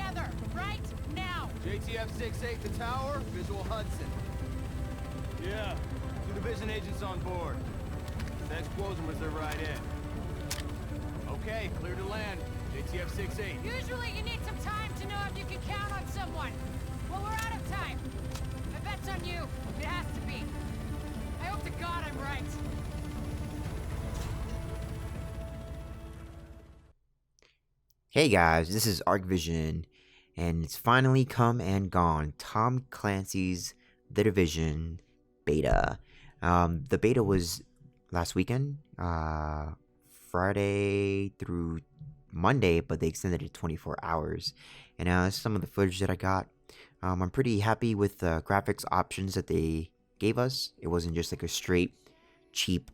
together, right now. JTF 6-8 the tower, visual Hudson. Yeah, 2 division agents on board. The explosion was their right in. Okay, clear to land. JTF 6-8. Usually you need some time to know if you can count on someone. Well, we're out of time. My bet's on you. It has to be. I hope to God I'm right. Hey guys, this is ArcVision, and it's finally come and gone. Tom Clancy's The Division beta. The beta was last weekend, Friday through Monday, but they extended it 24 hours. And some of the footage that I got. I'm pretty happy with the graphics options that they gave us. It wasn't just like a straight, cheap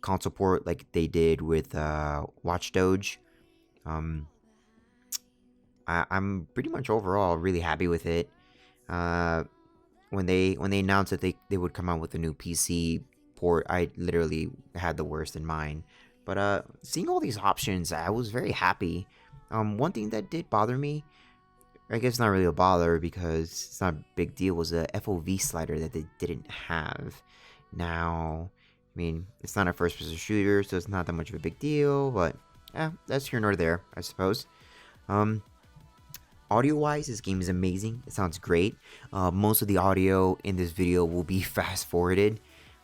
console port like they did with Watch Doge. I'm pretty much overall really happy with it. When they announced that they would come out with a new PC port, I literally had the worst in mind. But seeing all these options, I was very happy. One thing that did bother me, I guess not really a bother because it's not a big deal, was a FOV slider that they didn't have. Now, I mean, it's not a first-person shooter, so it's not that much of a big deal, but that's here nor there, I suppose. Audio-wise, this game is amazing. It sounds great. Most of the audio in this video will be fast-forwarded.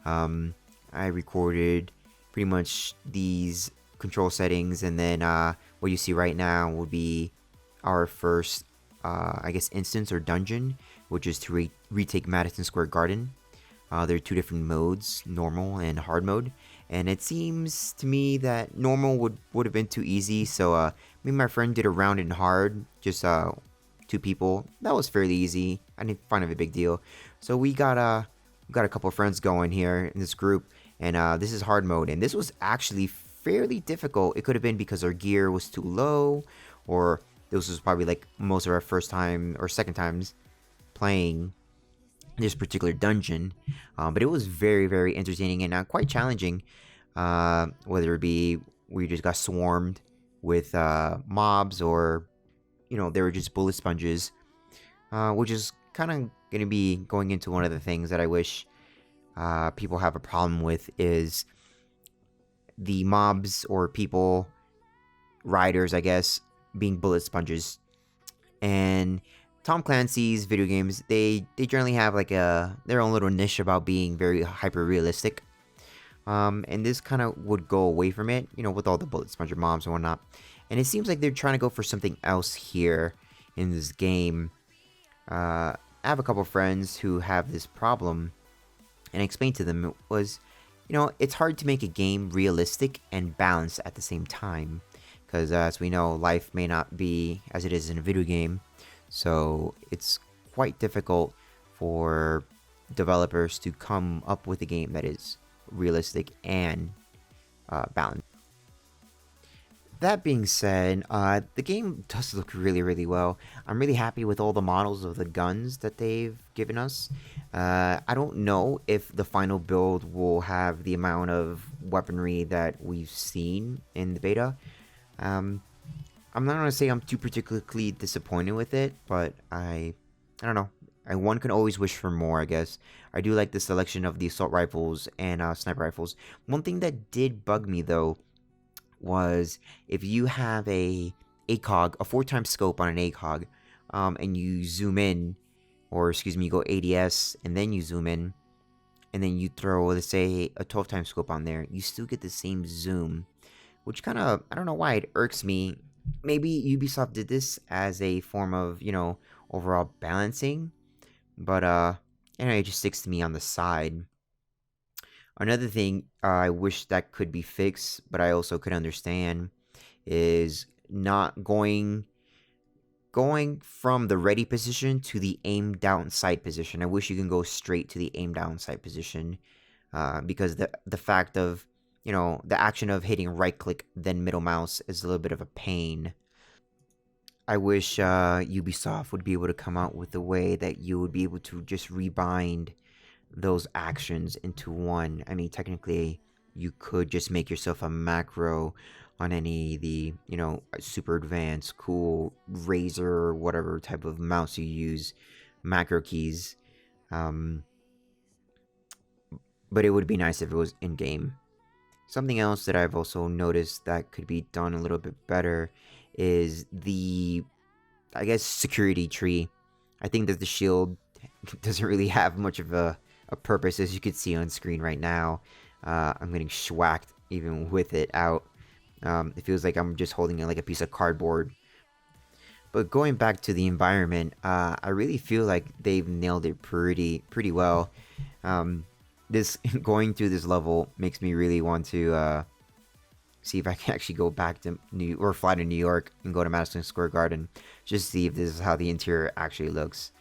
I recorded pretty much these control settings, and then what you see right now will be our first, I guess, instance or dungeon, which is to retake Madison Square Garden. There are 2 different modes, normal and hard mode. And it seems to me that normal would have been too easy, so me and my friend did a round in hard, just 2 people. That was fairly easy. I didn't find it a big deal. So we got a couple of friends going here in this group, and this is hard mode. And this was actually fairly difficult. It could have been because our gear was too low, or this was probably like most of our first time or second times playing this particular dungeon, but it was very, very entertaining and quite challenging, whether it be we just got swarmed with mobs, or they were just bullet sponges, which is kind of going to be going into one of the things that I wish people have a problem with, is the mobs or people, riders, I guess, being bullet sponges. And Tom Clancy's video games, they generally have like their own little niche about being very hyper realistic, and this kind of would go away from it, with all the bullet sponge mobs and whatnot. And it seems like they're trying to go for something else here in this game. I have a couple friends who have this problem, and I explained to them it was, it's hard to make a game realistic and balanced at the same time, because as we know, life may not be as it is in a video game. So it's quite difficult for developers to come up with a game that is realistic and balanced. That being said, the game does look really, really well. I'm really happy with all the models of the guns that they've given us. I don't know if the final build will have the amount of weaponry that we've seen in the beta. I'm not going to say I'm too particularly disappointed with it, but I don't know. One can always wish for more, I guess. I do like the selection of the assault rifles and sniper rifles. One thing that did bug me, though, was if you have a ACOG, a 4x scope on an ACOG, and you zoom in, or excuse me, you go ADS, and then you zoom in, and then you throw, let's say, a 12x scope on there, you still get the same zoom, which kind of, I don't know why it irks me. Maybe Ubisoft did this as a form of, overall balancing, but it just sticks to me on the side. Another thing I wish that could be fixed, but I also could understand, is not going from the ready position to the aim down sight position. I wish you can go straight to the aim down sight position, because the fact of the action of hitting right click then middle mouse is a little bit of a pain. I wish Ubisoft would be able to come out with a way that you would be able to just rebind those actions into one. I mean, technically, you could just make yourself a macro on any of the, you know, super advanced, cool Razer or whatever type of mouse you use, macro keys. But it would be nice if it was in-game. Something else that I've also noticed that could be done a little bit better is the, I guess, security tree. I think that the shield doesn't really have much of a purpose, as you can see on screen right now. I'm getting schwacked even with it out. It feels like I'm just holding it like a piece of cardboard. But going back to the environment, I really feel like they've nailed it pretty well. This going through this level makes me really want to see if I can actually go back to fly to New York and go to Madison Square Garden, just see if this is how the interior actually looks.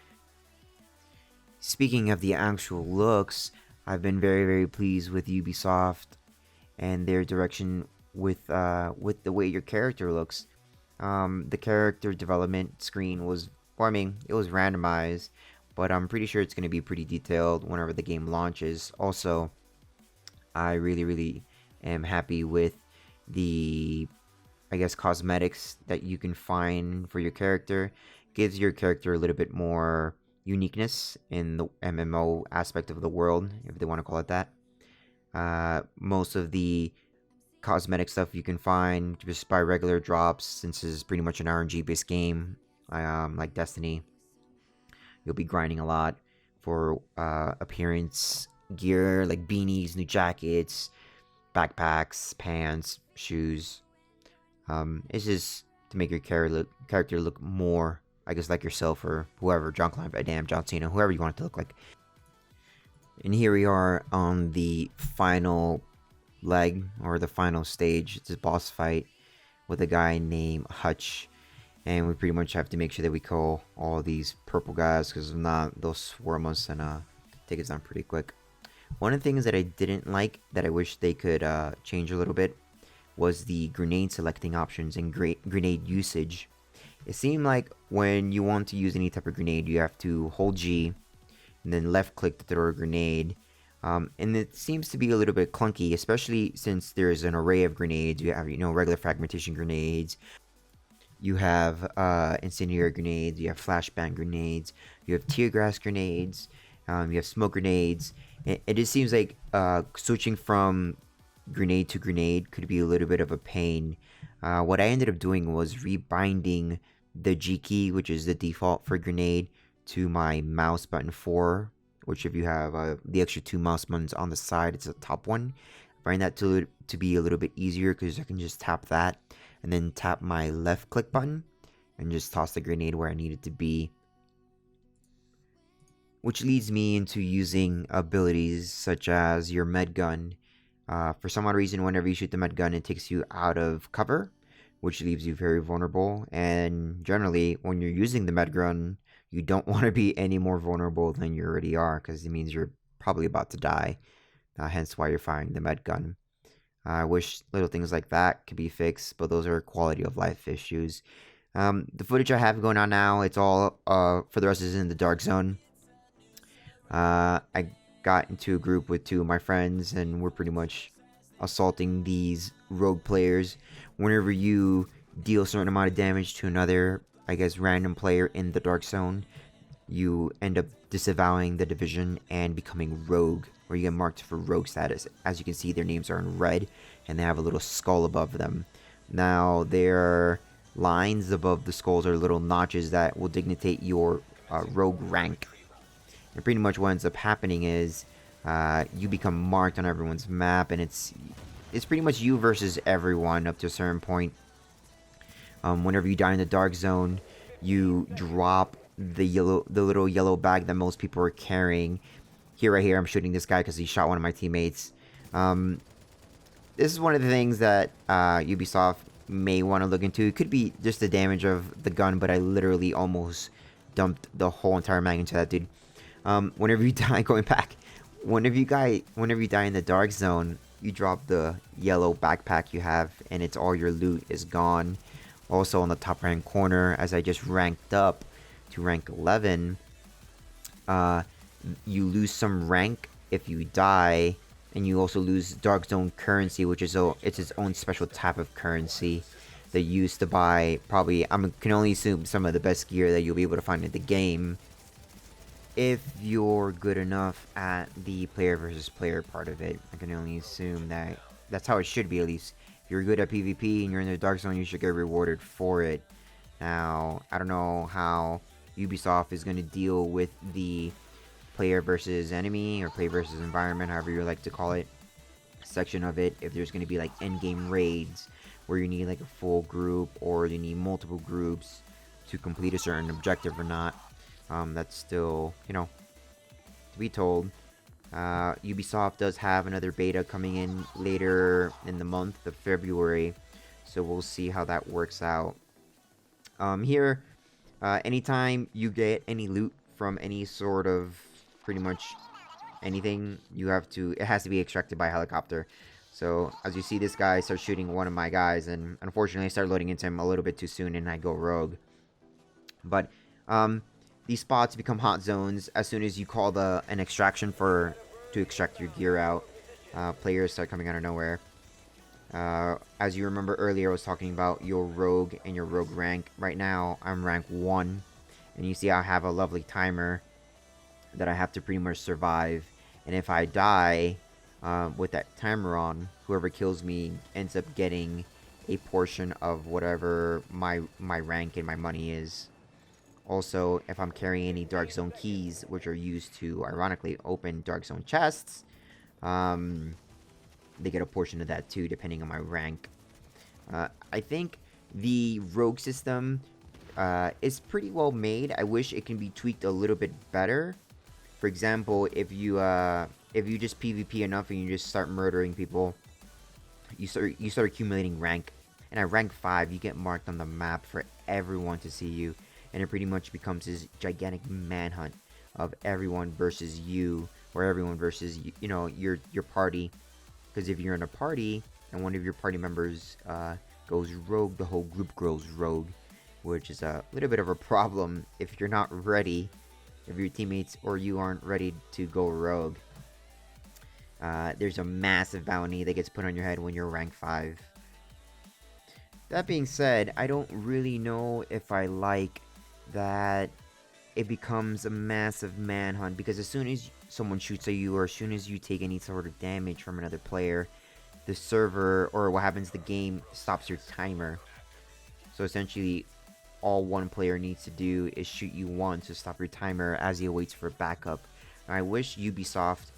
Speaking of the actual looks, I've been very pleased with Ubisoft and their direction with the way your character looks. The character development screen was, well, I mean, it was randomized, but I'm pretty sure it's going to be pretty detailed whenever the game launches. Also, I really am happy with the, I guess, cosmetics that you can find for your character. Gives your character a little bit more uniqueness in the MMO aspect of the world, if they want to call it that. Most of the cosmetic stuff you can find just by regular drops, since this is pretty much an RNG based game, like Destiny. You'll be grinding a lot for appearance gear, like beanies, new jackets, backpacks, pants, shoes. It's just to make your character look more, I guess, like yourself, or whoever, John Van Damme, John Cena, whoever you want it to look like. And here we are on the final leg, or the final stage. It's a boss fight with a guy named Hutch. And we pretty much have to make sure that we kill all these purple guys, because if not, they'll swarm us and take us down pretty quick. One of the things that I didn't like, that I wish they could change a little bit, was the grenade selecting options and grenade usage. It seemed like when you want to use any type of grenade, you have to hold G and then left click to throw a grenade. And it seems to be a little bit clunky, especially since there's an array of grenades. You have, you know, regular fragmentation grenades. You have incendiary grenades, you have flashbang grenades, you have tear gas grenades, you have smoke grenades. It just seems like switching from grenade to grenade could be a little bit of a pain. What I ended up doing was rebinding the G key, which is the default for grenade, to my mouse button 4, which if you have the extra 2 mouse buttons on the side, it's the top one. I find that to be a little bit easier, because I can just tap that and then tap my left click button and just toss the grenade where I need it to be. Which leads me into using abilities such as your med gun. For some odd reason, whenever you shoot the med gun, it takes you out of cover, which leaves you very vulnerable. And generally, when you're using the med gun, you don't want to be any more vulnerable than you already are, because it means you're probably about to die. Hence why you're firing the med gun. I wish little things like that could be fixed, but those are quality of life issues. The footage I have going on now, it's all, for the rest, is in the dark zone. I got into a group with 2 of my friends, and we're pretty much assaulting these rogue players. Whenever you deal a certain amount of damage to another, I guess, random player in the dark zone, you end up disavowing the division and becoming rogue, where you get marked for rogue status. As you can see, their names are in red, and they have a little skull above them. Now, their lines above the skulls are little notches that will dictate your rogue rank. And pretty much what ends up happening is you become marked on everyone's map, and it's pretty much you versus everyone up to a certain point. Whenever you die in the dark zone, you drop the little yellow bag that most people are carrying. Right here, I'm shooting this guy because he shot one of my teammates. This is one of the things that Ubisoft may want to look into. It could be just the damage of the gun, but I literally almost dumped the whole entire mag into that dude. Whenever you die, going back, whenever you die in the dark zone, you drop the yellow backpack you have, and it's all your loot is gone. Also, on the top right hand corner, as I just ranked up to rank 11, you lose some rank if you die, and you also lose Dark Zone currency, which is it's its own special type of currency that you use to buy probably, can only assume, some of the best gear that you'll be able to find in the game if you're good enough at the player versus player part of it. I can only assume that that's how it should be, at least. If you're good at PvP and you're in the Dark Zone, you should get rewarded for it. Now, I don't know how Ubisoft is going to deal with the player versus enemy, or player versus environment, however you like to call it, section of it. If there's going to be like end-game raids where you need like a full group, or you need multiple groups to complete a certain objective or not. That's still, to be told. Ubisoft does have another beta coming in later in the month of February, so we'll see how that works out. Here, anytime you get any loot from any sort of, pretty much anything, it has to be extracted by helicopter. So as you see, this guy starts shooting one of my guys, and unfortunately I started loading into him a little bit too soon and I go rogue. But these spots become hot zones as soon as you call an extraction to extract your gear out. Players start coming out of nowhere. As you remember earlier, I was talking about your rogue and your rogue rank. Right now I'm rank 1, and you see I have a lovely timer that I have to pretty much survive. And if I die with that timer on, whoever kills me ends up getting a portion of whatever my rank and my money is. Also, if I'm carrying any Dark Zone keys, which are used to, ironically, open Dark Zone chests, they get a portion of that too, depending on my rank. I think the rogue system is pretty well made. I wish it can be tweaked a little bit better. For example, if you just PvP enough and you just start murdering people, you start accumulating rank. And at rank 5, you get marked on the map for everyone to see you. And it pretty much becomes this gigantic manhunt of everyone versus you, or everyone versus your party. Because if you're in a party and one of your party members goes rogue, the whole group goes rogue, which is a little bit of a problem if you're not ready, if your teammates or you aren't ready to go rogue. There's a massive bounty that gets put on your head when you're rank 5. That being said, I don't really know if I like that it becomes a massive manhunt, because as soon as someone shoots at you, or as soon as you take any sort of damage from another player, the server, or what happens, the game stops your timer. So essentially, all one player needs to do is shoot you once to stop your timer as he awaits for backup. And I wish Ubisoft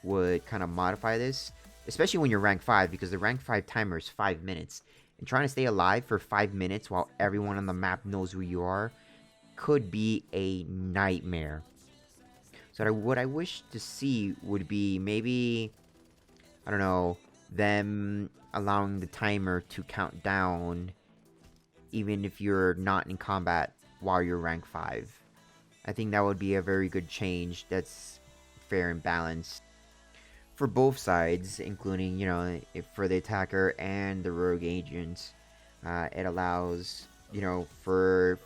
would kind of modify this, especially when you're rank 5, because the rank 5 timer is 5 minutes. And trying to stay alive for 5 minutes while everyone on the map knows who you are could be a nightmare. So what I wish to see would be maybe, I don't know, them allowing the timer to count down even if you're not in combat while you're rank 5. I think that would be a very good change that's fair and balanced for both sides, including, for the attacker and the rogue agent. It allows, for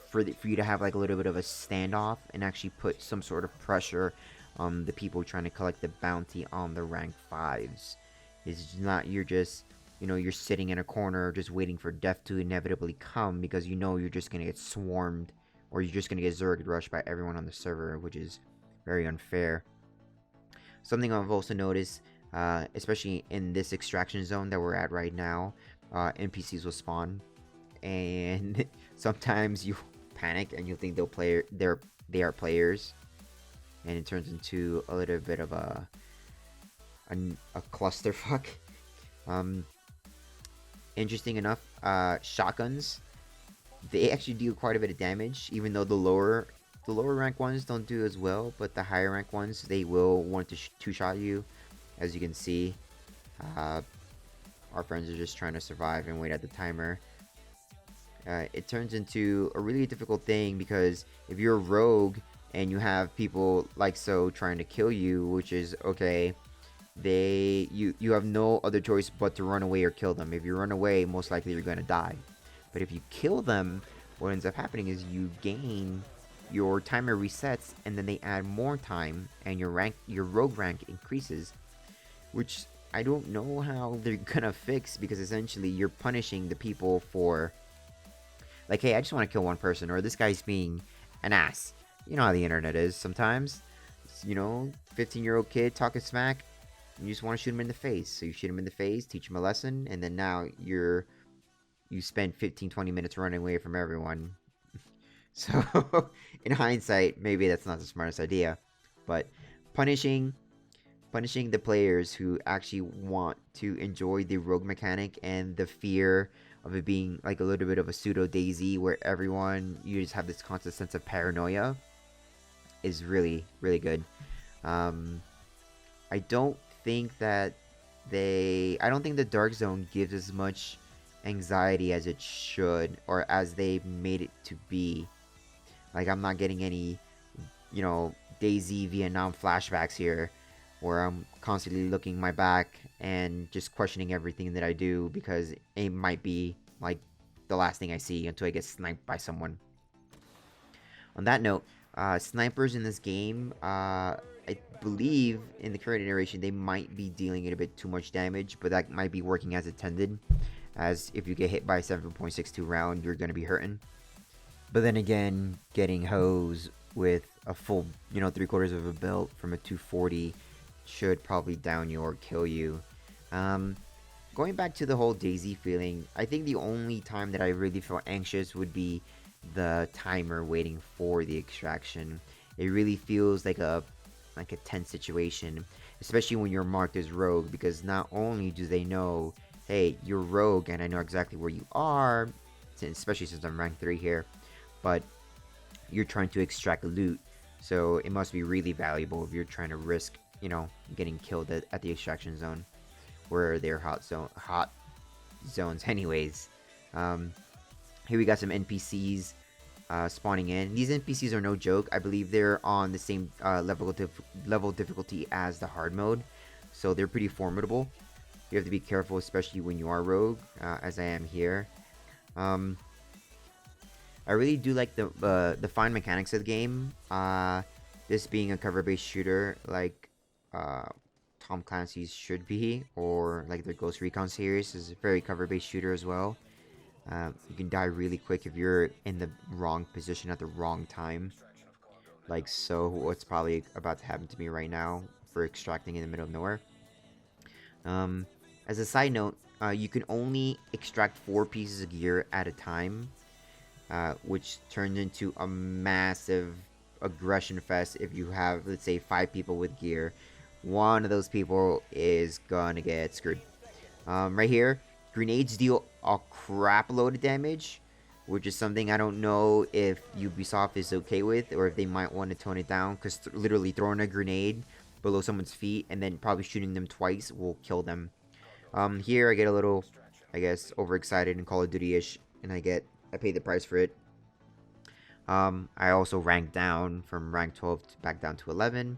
you to have like a little bit of a standoff and actually put some sort of pressure on the people trying to collect the bounty on the rank 5s. It's not you're just, you're sitting in a corner just waiting for death to inevitably come, because you're just gonna get swarmed, or you're just gonna get Zerg rushed by everyone on the server, which is very unfair. Something I've also noticed, especially in this extraction zone that we're at right now, NPCs will spawn, and sometimes you panic and you think they are players, and it turns into a little bit of a clusterfuck. Interesting enough, shotguns, they actually do quite a bit of damage, even though the lower rank ones don't do as well, but the higher rank ones, they will want to two-shot you. As you can see, our friends are just trying to survive and wait at the timer. It turns into a really difficult thing, because if you're a rogue and you have people like so trying to kill you, which is okay, you have no other choice but to run away or kill them. If you run away, most likely you're going to die. But if you kill them, what ends up happening is your timer resets, and then they add more time, and your rogue rank increases, which I don't know how they're gonna fix, because essentially you're punishing the people for, like, hey, I just want to kill one person, or this guy's being an ass. You know how the internet is sometimes. 15-year-old kid talking smack, and you just want to shoot him in the face. So you shoot him in the face, teach him a lesson, and then now you spend 15-20 minutes running away from everyone. So in hindsight, maybe that's not the smartest idea, but punishing the players who actually want to enjoy the rogue mechanic and the fear of it being like a little bit of a pseudo DayZ, where you just have this constant sense of paranoia, is really, really good. I don't think the Dark Zone gives as much anxiety as it should, or as they made it to be. Like, I'm not getting any, DayZ Vietnam flashbacks here, where I'm constantly looking my back and just questioning everything that I do, because it might be like the last thing I see until I get sniped by someone. On that note, snipers in this game, I believe in the current iteration they might be dealing a bit too much damage, but that might be working as intended, as if you get hit by a 7.62 round, you're going to be hurting. But then again, getting hosed with a full, 3/4 of a belt from a 240 should probably down you or kill you. Going back to the whole DayZ feeling, I think the only time that I really felt anxious would be the timer waiting for the extraction. It really feels like a tense situation, especially when you're marked as rogue, because not only do they know, hey, you're rogue and I know exactly where you are, especially since I'm rank 3 here, but you're trying to extract loot, so it must be really valuable if you're trying to risk, getting killed at the extraction zone, where they're hot zones anyways. Here we got some NPCs spawning in. These NPCs are no joke. I believe they're on the same level difficulty as the hard mode, so they're pretty formidable. You have to be careful, especially when you are rogue, as I am here. I really do like the fine mechanics of the game. This being a cover-based shooter, like Tom Clancy's should be, or like their Ghost Recon series is a very cover-based shooter as well. You can die really quick if you're in the wrong position at the wrong time. Like so, what's probably about to happen to me right now for extracting in the middle of nowhere. As a side note, you can only extract 4 pieces of gear at a time, which turns into a massive aggression fest if you have, let's say, 5 people with gear. One of those people is gonna get screwed. Right here, grenades deal a crap load of damage, which is something I don't know if Ubisoft is okay with, or if they might want to tone it down, because literally throwing a grenade below someone's feet and then probably shooting them twice will kill them. Here I get a little, I guess, overexcited and Call of Duty-ish, and I pay the price for it. I also ranked down from rank 12 back down to 11.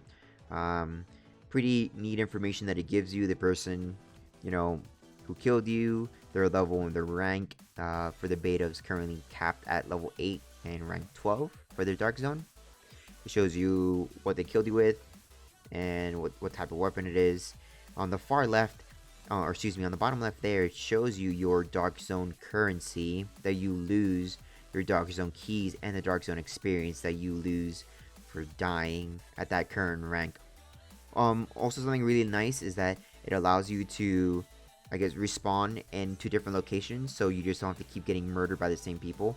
Pretty neat information that it gives you, the person, who killed you, their level and their rank. For the beta is currently capped at level 8 and rank 12 for their Dark Zone. It shows you what they killed you with and what type of weapon it is. On the far left, on the bottom left there, it shows you your Dark Zone currency that you lose, your Dark Zone keys, and the Dark Zone experience that you lose for dying at that current rank. Also something really nice is that it allows you to, I guess, respawn in 2 different locations, so you just don't have to keep getting murdered by the same people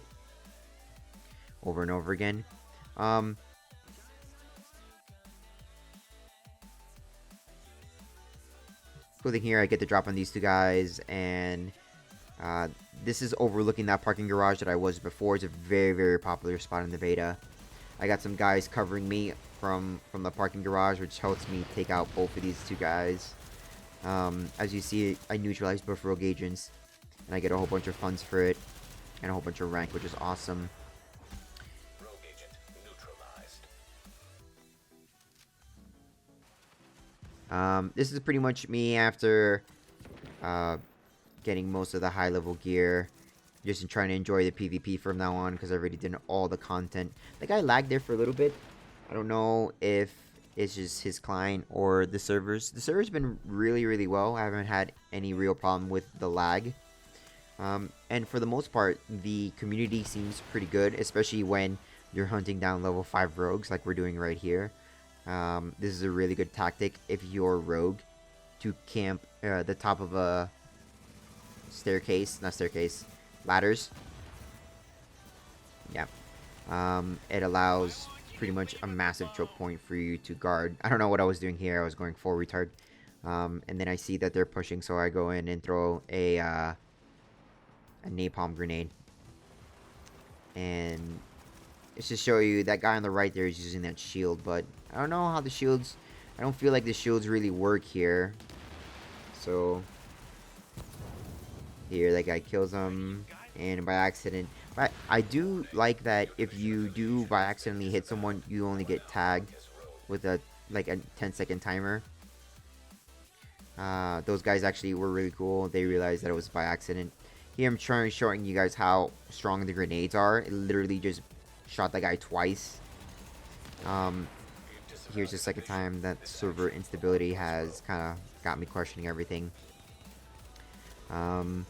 over and over again. Cool thing here, I get to drop on these 2 guys, and this is overlooking that parking garage that I was before. It's a very, very popular spot in the beta. I got some guys covering me from the parking garage, which helps me take out both of these 2 guys. As you see, I neutralized both rogue agents, and I get a whole bunch of funds for it, and a whole bunch of rank, which is awesome. Rogue agent neutralized. This is pretty much me after getting most of the high level gear, just in trying to enjoy the PvP from now on, because I already did all the content. Like, I lagged there for a little bit. I don't know if it's just his client or the servers. The server's been really well. I haven't had any real problem with the lag. And for the most part, the community seems pretty good, especially when you're hunting down level 5 rogues like we're doing right here. This is a really good tactic if you're a rogue to camp the top of a ladders. Yeah. It allows pretty much a massive choke point for you to guard. I don't know what I was doing here. I was going full retard. And then I see that they're pushing, so I go in and throw a napalm grenade. And it's to show you that guy on the right there is using that shield, but I don't know how the shields... I don't feel like the shields really work here. So here, that guy kills him, and by accident... But I do like that if you do by accidentally hit someone, you only get tagged with a 10-second timer. Those guys actually were really cool. They realized that it was by accident. Here I'm showing you guys how strong the grenades are. It literally just shot that guy twice. Here's the second time that server instability has kind of got me questioning everything. And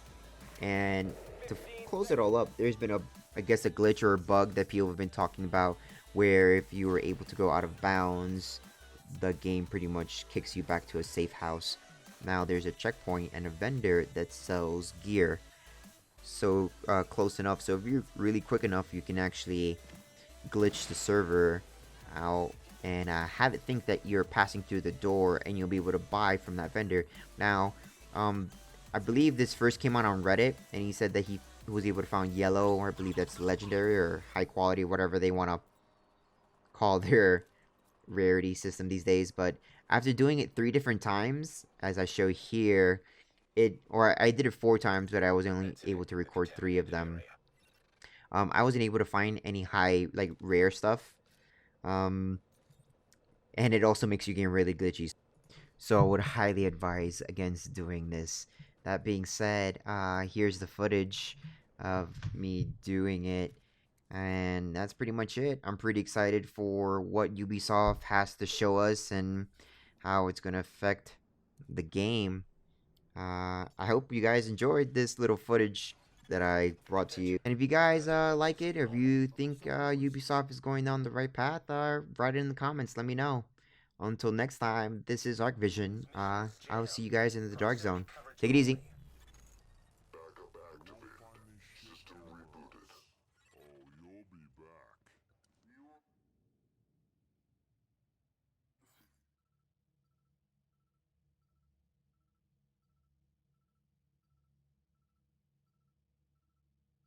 to close it all up, there's been I guess a glitch or a bug that people have been talking about, where if you were able to go out of bounds, the game pretty much kicks you back to a safe house. Now there's a checkpoint and a vendor that sells gear. So close enough, so if you're really quick enough, you can actually glitch the server out and have it think that you're passing through the door, and you'll be able to buy from that vendor. Now I believe this first came out on Reddit, and he said that he was able to find yellow, or I believe that's legendary or high quality, whatever they want to call their rarity system these days. But after doing it 3 different times, as I show here, I did it 4 times, but I was only able to record 3 of them. I wasn't able to find any high, rare stuff. And it also makes your game really glitchy. So I would highly advise against doing this. That being said, here's the footage of me doing it. And that's pretty much it. I'm pretty excited for what Ubisoft has to show us and how it's going to affect the game. I hope you guys enjoyed this little footage that I brought to you. And if you guys like it, or if you think Ubisoft is going down the right path, write it in the comments. Let me know. Until next time, this is Arc Vision. I will see you guys in the Dark Zone. Take it easy.